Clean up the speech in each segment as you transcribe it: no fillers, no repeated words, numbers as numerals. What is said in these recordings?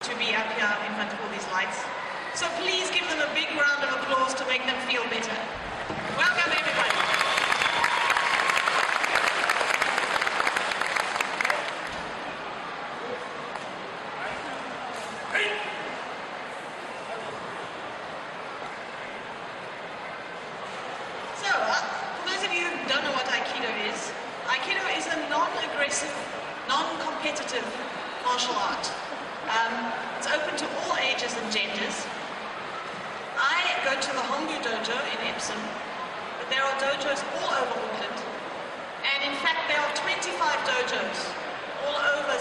to be up here in front of all these lights. So please give them a big round of applause to make them feel better. Welcome, everybody. So, for those of you who don't know what Aikido is a non-aggressive, non-competitive martial art. It's open to all ages and genders. I go to the Hongu dojo in Epsom, but there are dojos all over Auckland. And in fact, there are 25 dojos all over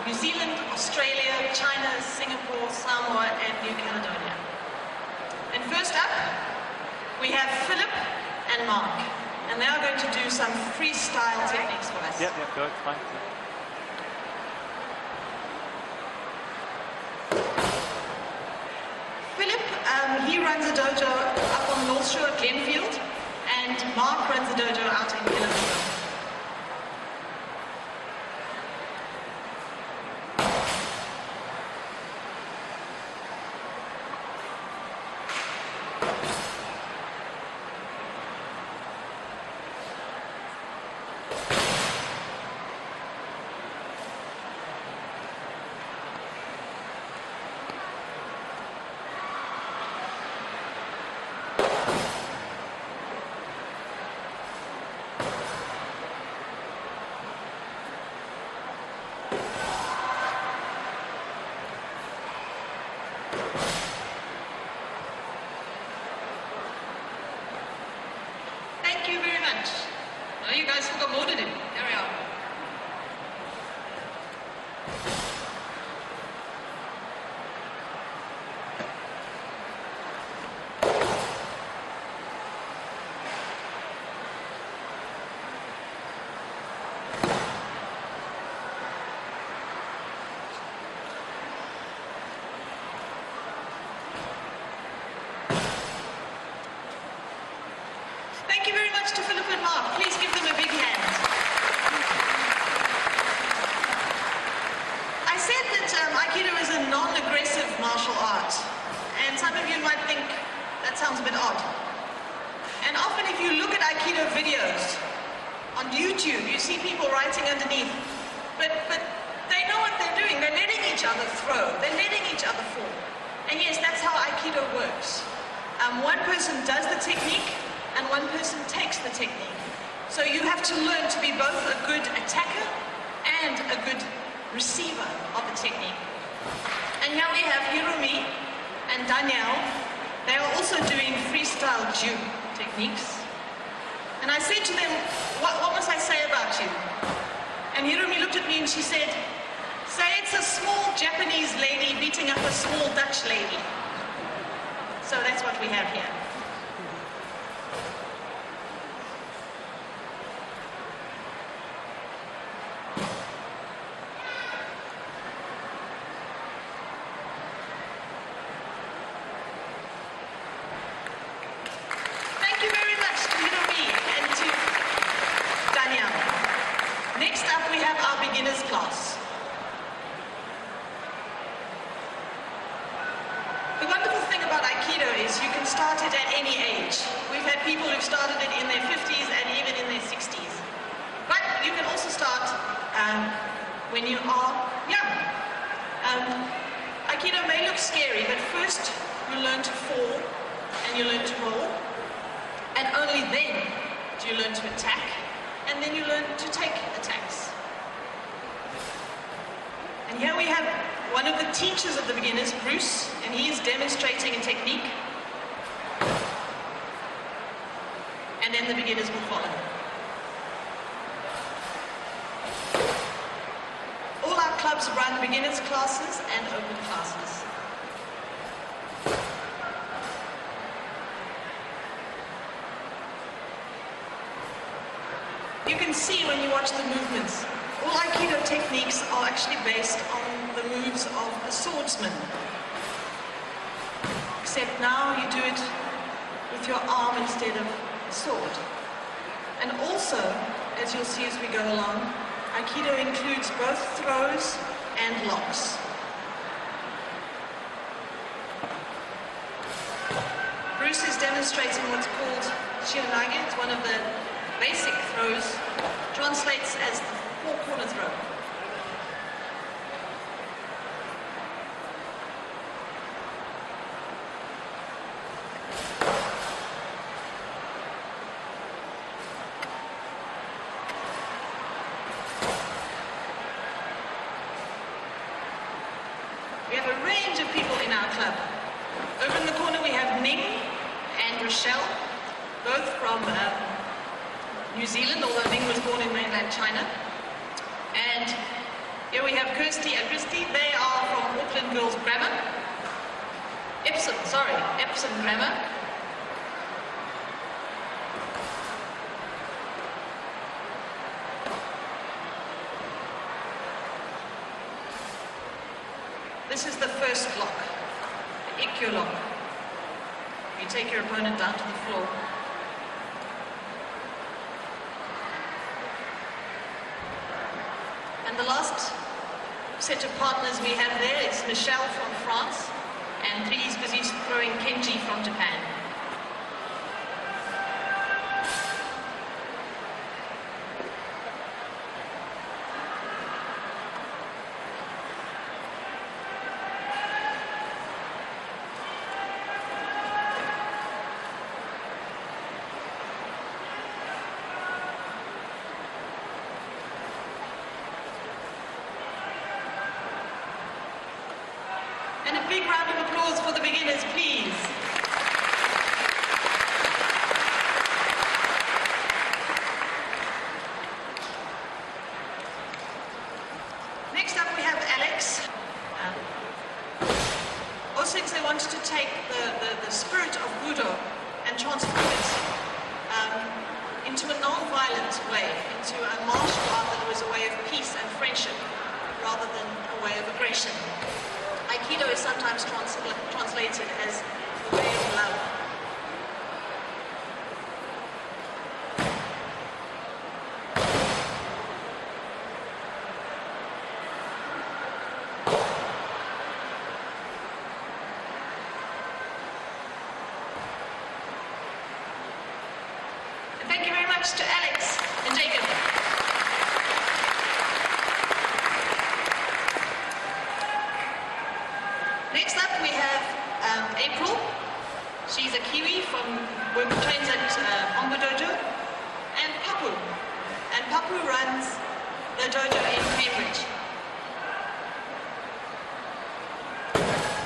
New Zealand, Australia, China, Singapore, Samoa, and New Caledonia. And first up, we have Philip and Mark. And they are going to do some freestyle techniques for us. Yeah, go, it's fine. Philip, he runs a dojo up on the North Shore at Glenfield, and Mark runs a dojo out in Kilimanjaro. Thank you very much. Well, you guys still got more to do. There we are. Thank you very much to Philip and Mark. Please give them a big hand. I said that Aikido is a non-aggressive martial art. And some of you might think that sounds a bit odd. And often if you look at Aikido videos on YouTube, you see people writing underneath. But they know what they're doing. They're letting each other throw. They're letting each other fall. And yes, that's how Aikido works. One person does the technique, and one person takes the technique. So you have to learn to be both a good attacker and a good receiver of the technique. And here we have Hirumi and Danielle. They are also doing freestyle Ju techniques. And I said to them, what must I say about you? And Hirumi looked at me and she said, say it's a small Japanese lady beating up a small Dutch lady. So that's what we have here. Thank you very much to Hirumi and to Danielle. Next up we have our beginners class. The wonderful thing about Aikido is you can start it at any age. We've had people who've started it in their 50s and even in their 60s. But you can also start when you are young. Aikido may look scary, but first you learn to fall and you learn to roll. And only then do you learn to attack, and then you learn to take attacks. And here we have one of the teachers of the beginners, Bruce, and he is demonstrating a technique. And then the beginners will follow. All our clubs run beginners classes and open classes. You can see when you watch the movements, all Aikido techniques are actually based on the moves of a swordsman. Except now you do it with your arm instead of a sword. And also, as you'll see as we go along, Aikido includes both throws and locks. Bruce is demonstrating what's called Shinryukan. It's one of the basic throws, translates as the four-corner throw. We have a range of people in our club. Over in the corner we have Ning and Rochelle, both from New Zealand, although Ning was born in mainland China. And here we have Kirsty and Christy. They are from Auckland Girls Grammar. Epsom Grammar. This is the first lock, the Aikido lock. You take your opponent down to the floor. And the last set of partners we have there is Michelle from France, and he's busy throwing Kenji from Japan. And a big round of applause for the beginners, please. Next up we have Alex. Osings, they wanted to take the spirit of Budo and transform it into a non-violent way, into a martial art that was a way of peace and friendship rather than a way of aggression. Aikido is sometimes translated as the way of love. And thank you very much to Alex and Jacob. Next up we have April. She's a Kiwi trains at Hongo Dojo, and Papu. And Papu runs the dojo in Cambridge.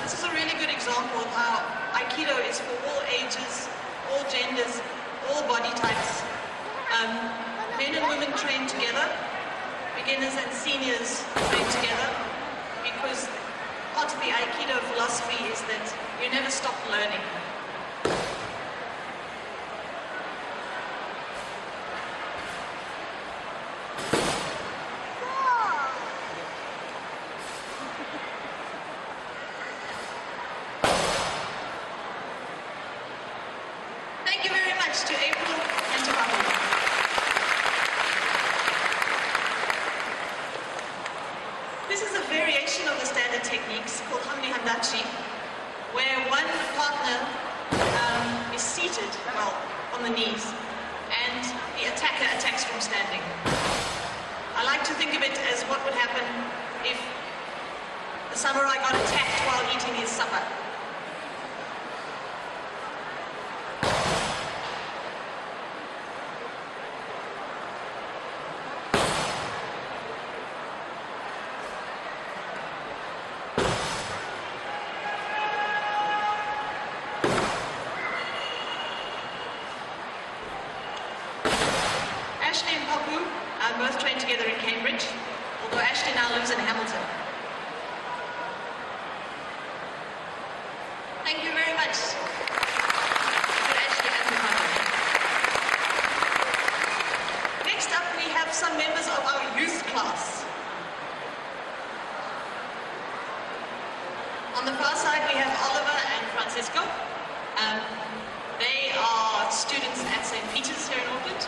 This is a really good example of how Aikido is for all ages, all genders, all body types. Men and women train together, beginners and seniors train together, because part of the Aikido philosophy is that you never stop learning. Thank you very much to April and to Papu. This is a variation of the standard techniques called Hamni Handachi, where one partner is seated, well, on the knees, and the attacker attacks from standing. I like to think of it as what would happen if the samurai got attacked while eating his supper. Ashley and Papu both trained together in Cambridge, although Ashley now lives in Hamilton. Thank you very much to Ashley and to Papu. Next up we have some members of our youth class. On the far side we have Oliver and Francisco. They are students at St. Peter's here in Auckland.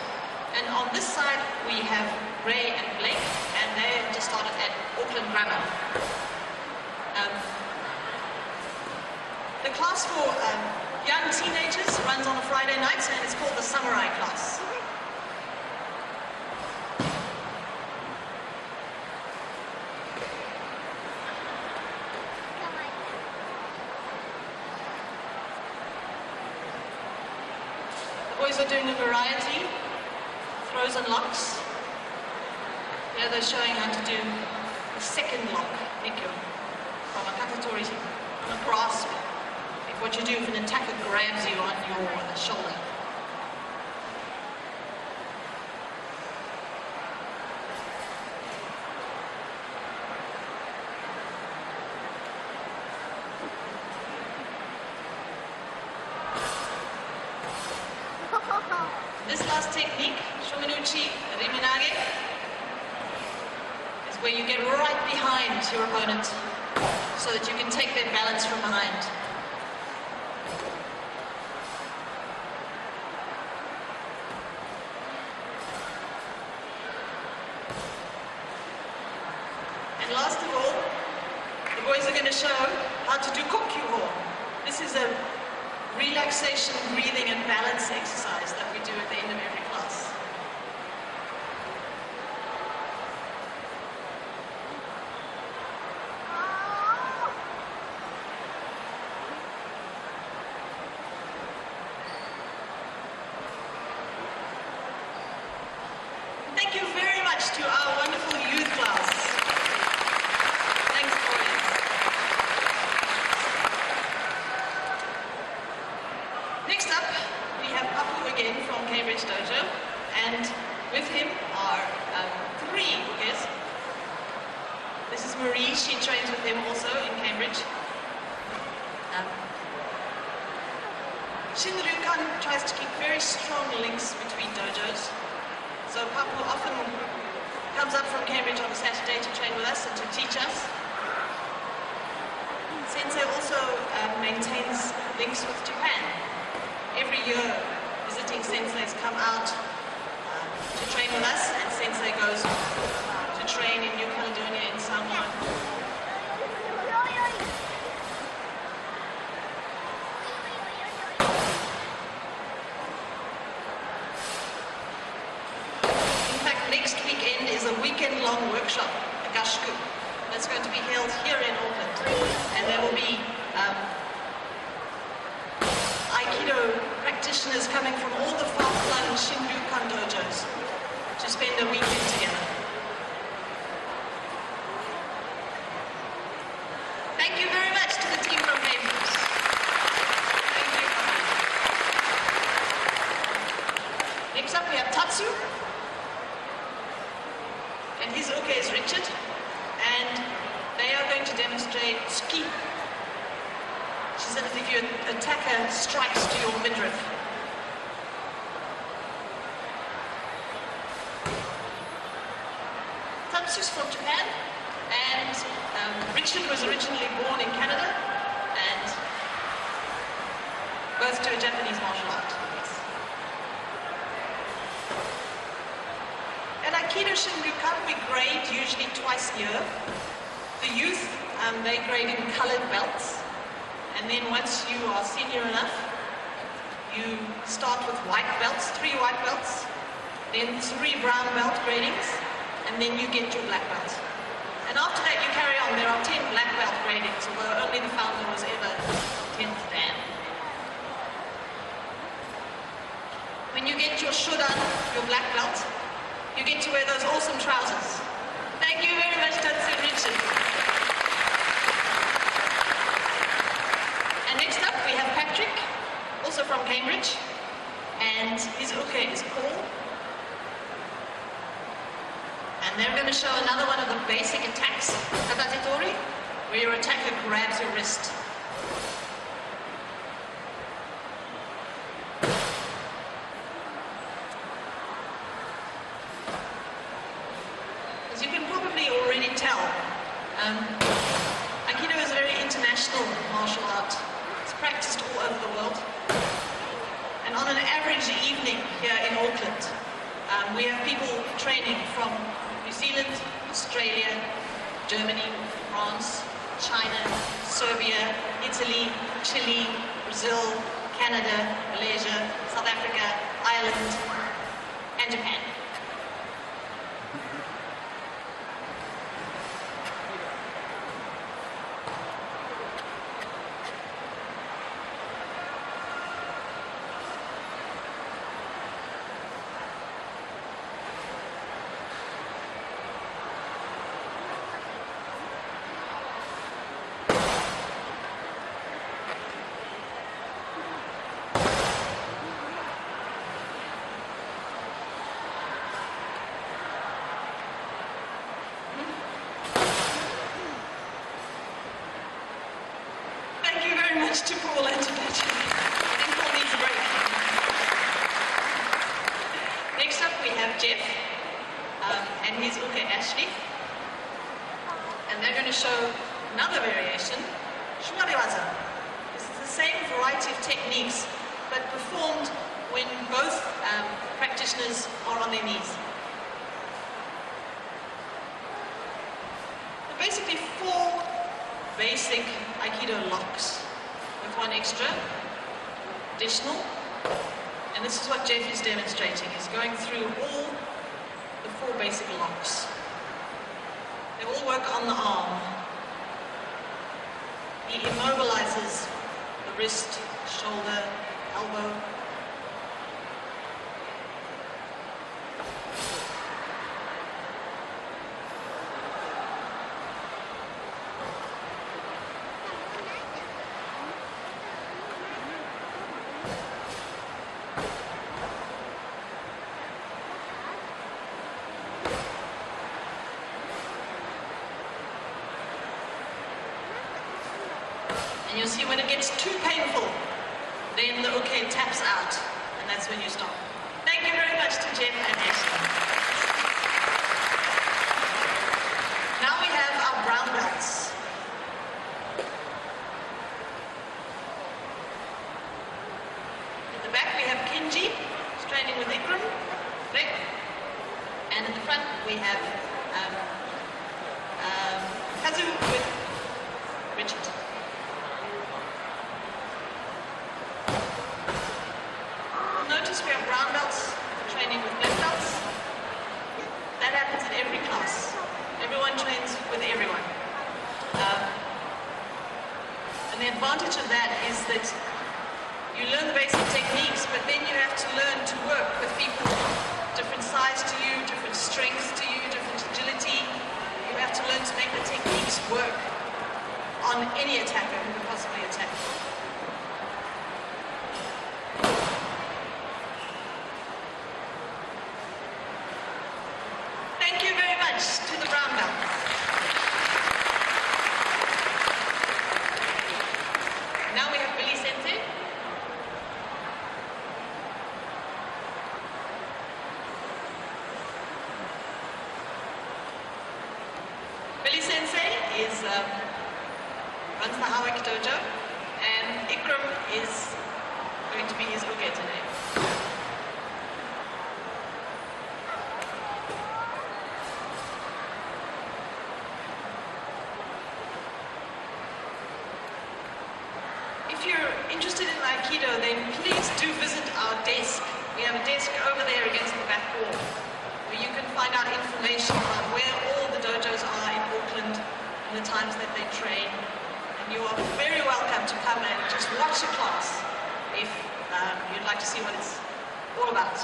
And on this side, we have Ray and Blake, and they have just started at Auckland Grammar. The class for young teenagers runs on a Friday night, and it's called the Samurai class. The boys are doing a variety, throws and locks. Here they're showing how to do the second lock, Nikyo, from a katatori, on a grasp. What you do if an attacker grabs you on your shoulder. This last technique, Shomenuchi Riminage, is where you get right behind your opponent so that you can take their balance from behind. And last of all, the boys are going to show how to do kokyu. This is a relaxation, breathing and balance exercise that we do at the end of every class. Thank you very much to our wonderful youth class. Thanks, boys. Next up, we have Papu again from Cambridge Dojo, and with him are three ukes. This is Marie, she trains with him also in Cambridge. Shinryukan tries to keep very strong links between dojos. So Papu often comes up from Cambridge on a Saturday to train with us and to teach us. Sensei also maintains links with Japan. Every year, visiting senseis come out to train with us, and sensei goes to train in New Caledonia, in Samoa. Next weekend is a weekend-long workshop, a gashku, that's going to be held here in Auckland. And there will be Aikido practitioners coming from all the far-flung Shinryukan dojos to spend a weekend together. Thank you very much to the team from Cambridge. Thank you. Next up we have Tatsu. And his uke is Richard, and they are going to demonstrate tsuki, which is that if your attacker strikes to your midriff. Tatsu's from Japan, and Richard was originally born in Canada, and birth to a Japanese martial art. At Aikido Shinryukan, we grade usually twice a year. The youth, they grade in colored belts. And then once you are senior enough, you start with white belts, 3 white belts, then 3 brown belt gradings, and then you get your black belt. And after that, you carry on. There are 10 black belt gradings, although only the founder was ever 10th Dan. When you get your shodan, your black belt, you get to wear those awesome trousers. Thank you very much, Tatsu and Richard. And next up, we have Patrick, also from Cambridge, and his uke is Paul. And they're going to show another one of the basic attacks, Katatetori, where your attacker grabs your wrist. As you can probably already tell, Aikido is a very international martial art. It's practiced all over the world. And on an average evening here in Auckland, we have people training from New Zealand, Australia, Germany, France, China, Serbia, Italy, Italy, Chile, Brazil, Canada, Malaysia, South Africa, Ireland, and Japan. To Paul and to Patrick. I think Paul needs a break. Next up we have Jeff and his uke Ashley. And they're going to show another variation, Shwariwaza. This is the same variety of techniques, but performed when both practitioners are on their knees. So basically 4 basic Aikido locks. With one extra, additional, and this is what Jeff is demonstrating. He's going through all the 4 basic locks. They all work on the arm. He immobilizes the wrist, shoulder, elbow. And you'll see when it gets too painful, then the uke taps out, and that's when you stop. Thank you very much to Jeff and Ashley. Now we have our brown belts. At the back we have Kenji, who's training with Ikram, Rick, and at the front we have Kazu with Richard. Notice we have brown belts training with black belts. That happens in every class. Everyone trains with everyone. And the advantage of that is that you learn the basic techniques, but then you have to learn to work with people different size to you, different strength to you, different agility. You have to learn to make the techniques work on any attacker who can possibly attack. Thank you very much to the brown belt. Now we have Billy Sensei. Billy Sensei runs the Hawak Dojo, and Ikram is going to be his uke today. If you're interested in Aikido, then please do visit our desk. We have a desk over there against the back wall, where you can find out information about where all the dojos are in Auckland and the times that they train. And you are very welcome to come and just watch a class if you'd like to see what it's all about.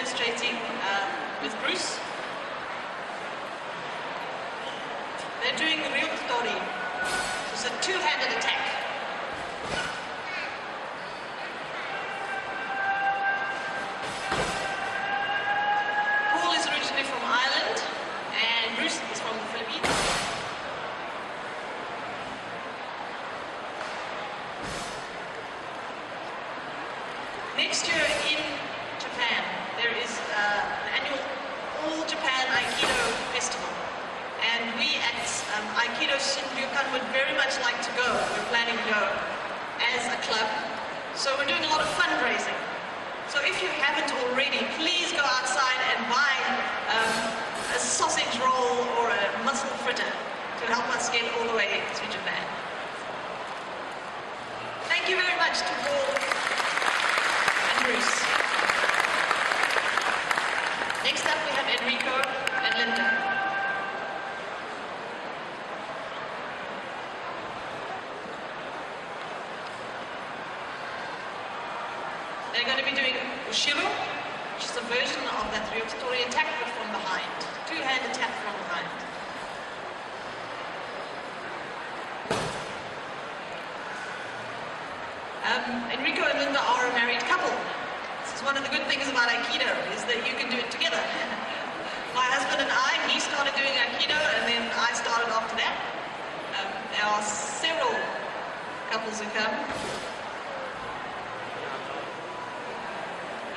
demonstrating with Bruce. They're doing ryukitori. It's a two-handed attack. Paul is originally from Ireland, and Bruce is from the Philippines. Next year in Japan, there is an annual All Japan Aikido Festival. And we at Aikido Shinryukan would very much like to go. We're planning to go as a club. So we're doing a lot of fundraising. So if you haven't already, please go outside and buy a sausage roll or a mussel fritter to help us get all the way to Japan. Thank you very much to Paul and Bruce. Next up we have Enrico and Linda. They're going to be doing Ushiro, which is a version of that ryukitori attack, but from behind. Two-hand attack from behind. Enrico and Linda are a married couple. This is one of the good things about Aikido, is that you can do it together. My husband and I, he started doing Aikido, and then I started after that. There are several couples who come.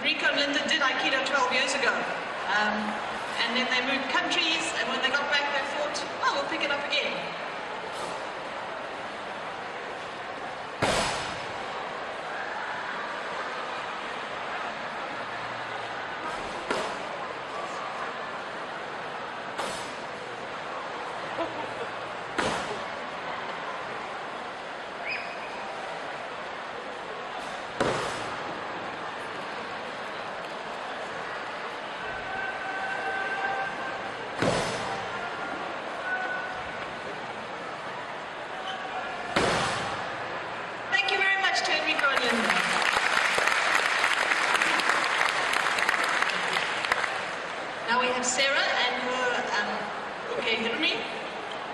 Enrico and Linda did Aikido 12 years ago. And then they moved countries, and when they got back, they thought, oh, we'll pick it up again. Sarah and her Hirumi,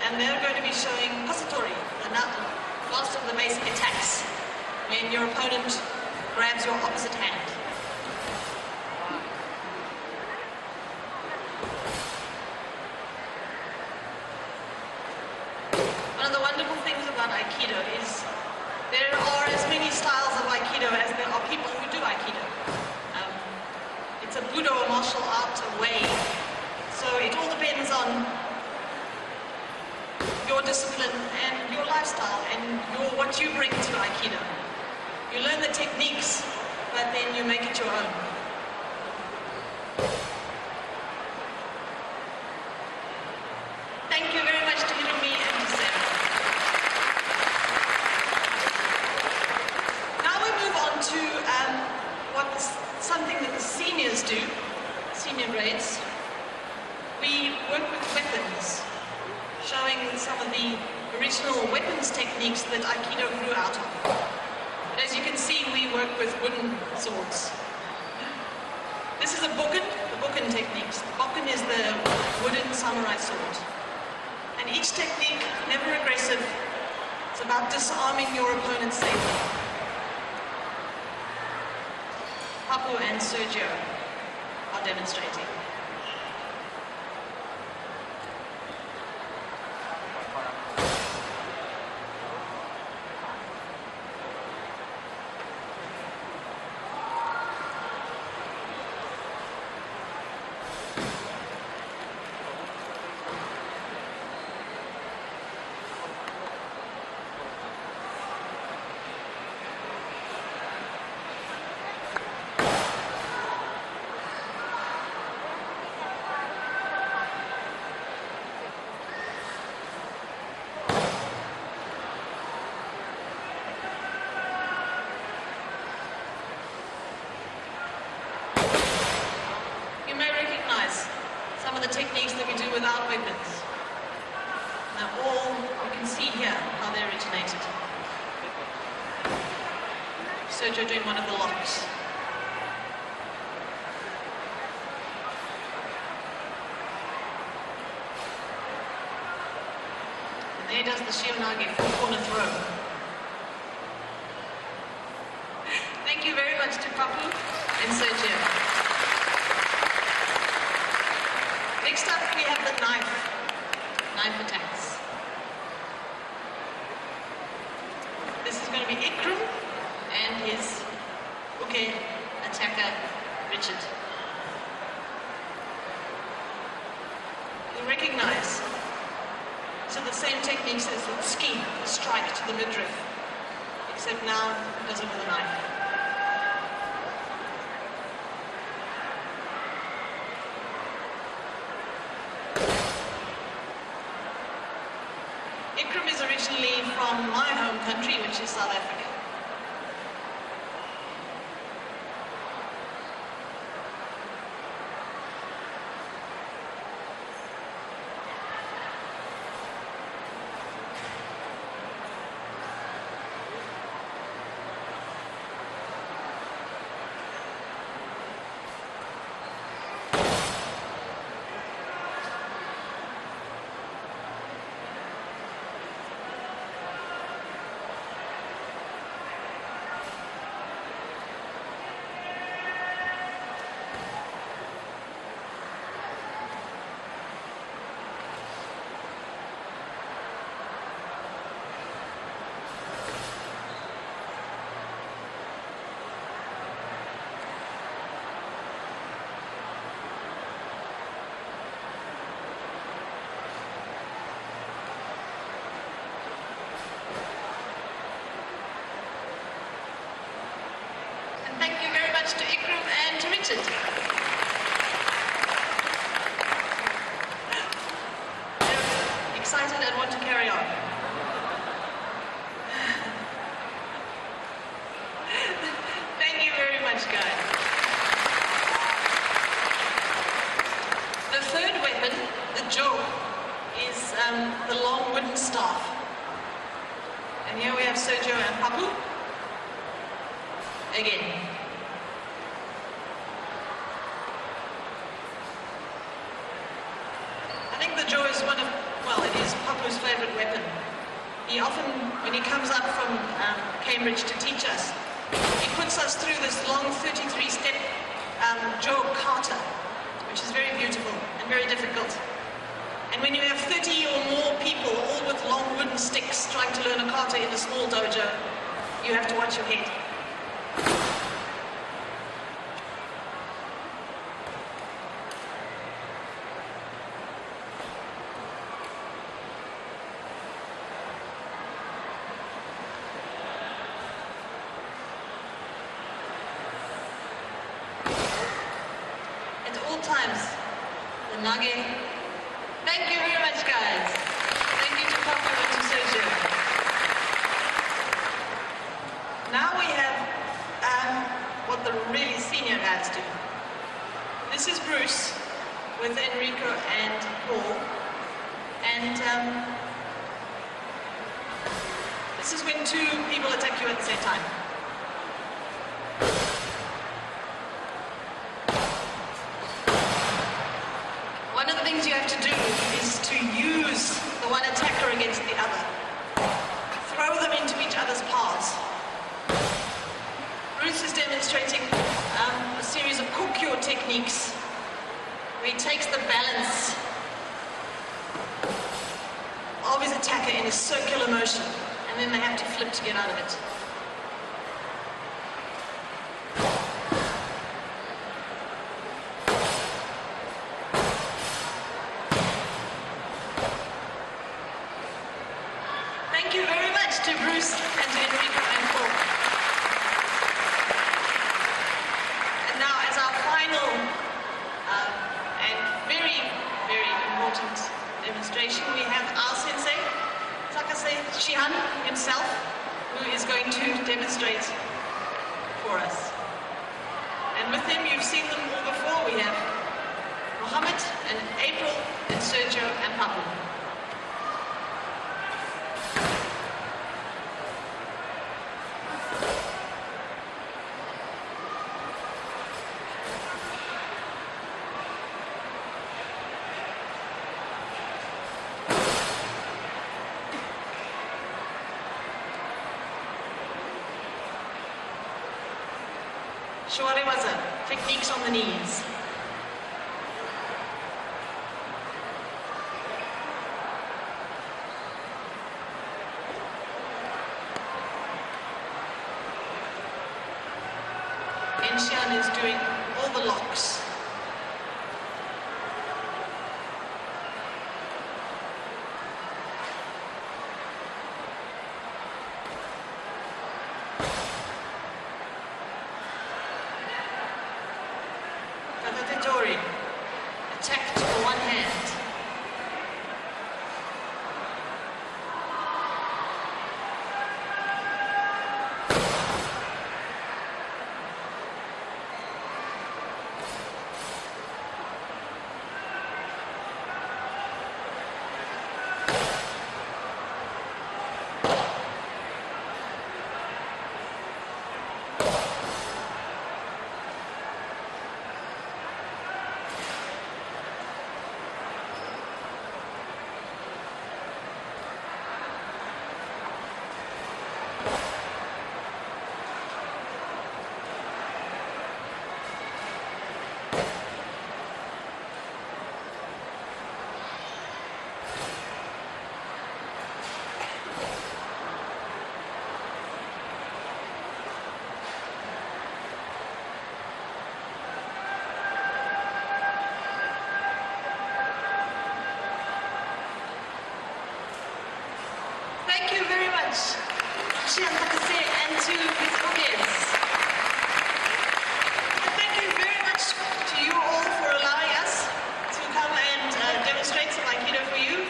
and they're going to be showing Pasatori, the last of the basic attacks, when your opponent grabs your opposite hand. One of the wonderful things about Aikido is there are as many styles of Aikido as there are people who do Aikido. It's a Budo martial art way. So it all depends on your discipline and your lifestyle and what you bring to Aikido. You learn the techniques, but then you make it your own. Thank you very much to Hirumi and to Sarah. Now we move on to something that the seniors do, senior grades. We work with weapons, showing some of the original weapons techniques that Aikido grew out of. But as you can see, we work with wooden swords. This is a bokken, the bokken techniques. The bokken is the wooden samurai sword. And each technique, never aggressive, it's about disarming your opponent safely. Papu and Sergio are demonstrating. The techniques that we do without weapons. Now you can see here how they originated. Sergio doing one of the locks. Renee does the Shionage four-corner throw. Thank you very much to Papu and Sergio. Next up, we have the knife attacks. This is going to be Ikram and his uke attacker, Richard. You'll recognize these are the same techniques as the ski, the strike to the midriff, except now it does it with a knife. Ikram is originally from my home country, which is South Africa. Thank you very much to Ikram and to Richard. They're excited and want to carry on. Thank you very much, guys. The third weapon, the jo, is the long wooden staff. And here we have Sergio and Papu. Again. I think the jo is one of, well, it is Papu's favorite weapon. He often, when he comes up from Cambridge to teach us, he puts us through this long 33-step jo kata, which is very beautiful and very difficult. And when you have 30 or more people, all with long wooden sticks, trying to learn a kata in a small dojo, you have to watch your head. Times, the nage. Thank you very much, guys. Thank you to Papu and to Sergio. Now we have what the really senior lads do. This is Bruce with Enrico and Paul, and this is when two people attack you at the same time. One of the things you have to do is to use the one attacker against the other. Throw them into each other's paths. Bruce is demonstrating a series of kukyo techniques where he takes the balance of his attacker in a circular motion, and then they have to flip to get out of it. Thank you very much to Bruce and to Enrico and Paul. And now, as our final and very, very important demonstration, we have our sensei, Takase Shihan himself, who is going to demonstrate for us. And with him, you've seen them all before. We have Mohammed and April and Sergio and Papu. Shwariwaza, techniques on the knees. Enshian is doing all the locks. Attack to the one hand. Thank you very much, Shian Takase, and to his audience. And thank you very much to you all for allowing us to come and demonstrate some Aikido for you.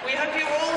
We hope you all